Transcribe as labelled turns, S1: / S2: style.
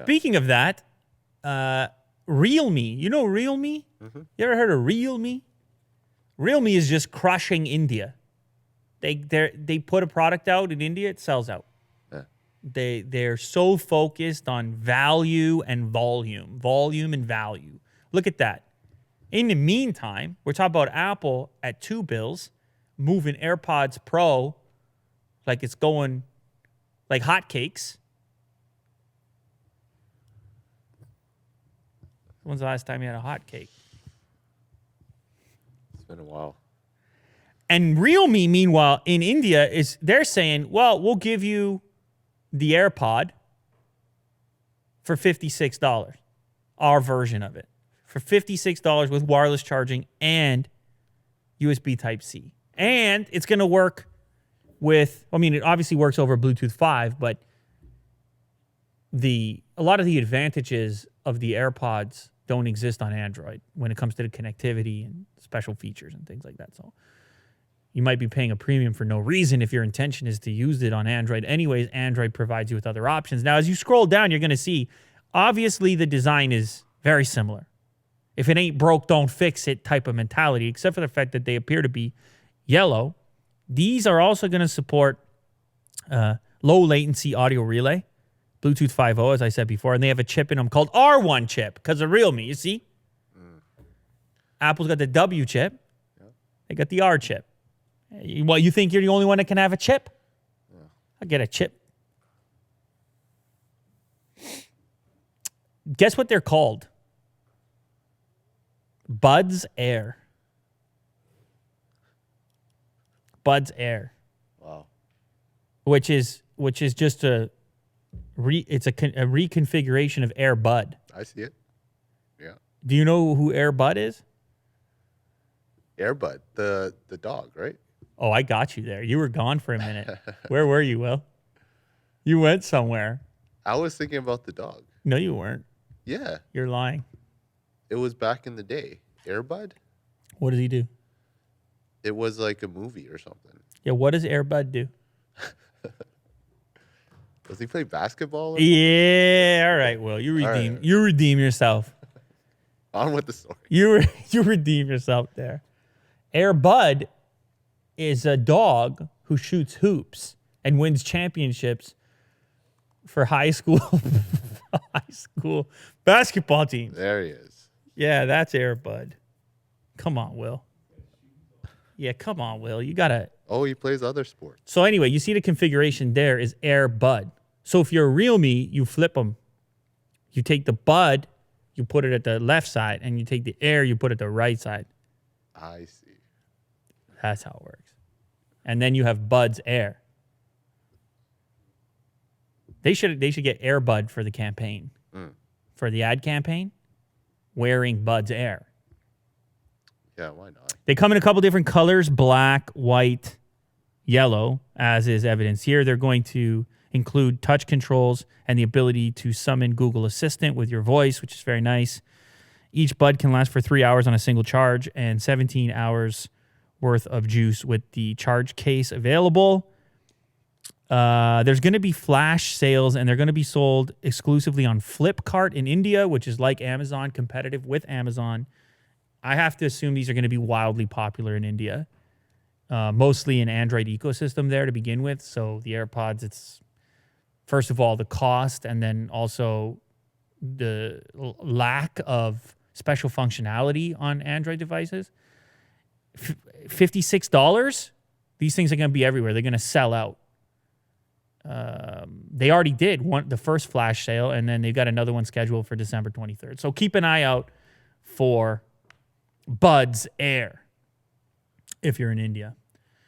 S1: Speaking of that, Realme. You know Realme? Mm-hmm. You ever heard of Realme? Realme is just crushing India. They put a product out in India, it sells out. Yeah. They're so focused on value and volume and value. Look at that. In the meantime, we're talking about Apple at $2 moving AirPods Pro like it's going like hotcakes. When's the last time you had a hotcake?
S2: It's been a while.
S1: And Realme, meanwhile, in India, they're saying, well, we'll give you the AirPod for $56, our version of it, for $56 with wireless charging and USB Type-C. And it's going to work with, it obviously works over Bluetooth 5, but a lot of the advantages of the AirPods don't exist on Android when it comes to the connectivity and special features and things like that. So you might be paying a premium for no reason if your intention is to use it on Android. Anyways, Android provides you with other options. Now, as you scroll down, you're going to see, obviously, the design is very similar. If it ain't broke, don't fix it type of mentality, except for the fact that they appear to be yellow. These are also going to support low latency audio relay, Bluetooth 5.0, as I said before, and they have a chip in them called R1 chip because of Realme, you see? Apple's got the W chip. Yep. They got the R chip. What, you think you're the only one that can have a chip? Yeah. I'll get a chip. Guess what they're called? Buds Air. Buds Air.
S2: Wow.
S1: Which is just a reconfiguration of Air Bud.
S2: I see it. Yeah.
S1: Do you know who Air Bud is?
S2: Air Bud, the dog, right?
S1: Oh, I got you there. You were gone for a minute. Where were you, Will? You went somewhere.
S2: I was thinking about the dog.
S1: No, you weren't.
S2: Yeah.
S1: You're lying.
S2: It was back in the day. Air Bud?
S1: What does he do?
S2: It was like a movie or something.
S1: Yeah, what does Air Bud do?
S2: Does he play basketball?
S1: Yeah, all right, Will. You redeem yourself.
S2: On with the story.
S1: You redeem yourself there. Air Bud is a dog who shoots hoops and wins championships for high school basketball teams.
S2: There he is.
S1: Yeah, that's Air Bud. Come on, Will. Yeah, come on, Will. You gotta.
S2: Oh, he plays other sports.
S1: So anyway, you see the configuration there is Air Bud. So if you're a Realme, you flip them. You take the Bud, you put it at the left side, and you take the Air, you put it at the right side.
S2: I see.
S1: That's how it works. And then you have Bud's Air. They should get Air Bud for the campaign. For the ad campaign, wearing Bud's Air.
S2: Yeah, why not?
S1: They come in a couple different colors, black, white, yellow, as is evidenced here. They're going to include touch controls and the ability to summon Google Assistant with your voice, which is very nice. Each Bud can last for 3 hours on a single charge and 17 hours worth of juice with the charge case available. There's going to be flash sales, and they're going to be sold exclusively on Flipkart in India, which is like Amazon, competitive with Amazon. I have to assume these are going to be wildly popular in India, mostly an Android ecosystem there to begin with. So the AirPods, it's first of all the cost, and then also the lack of special functionality on Android devices. $56, these things are going to be everywhere. They're going to sell out. They already did the first flash sale, and then they've got another one scheduled for December 23rd. So keep an eye out for Bud's Air if you're in India.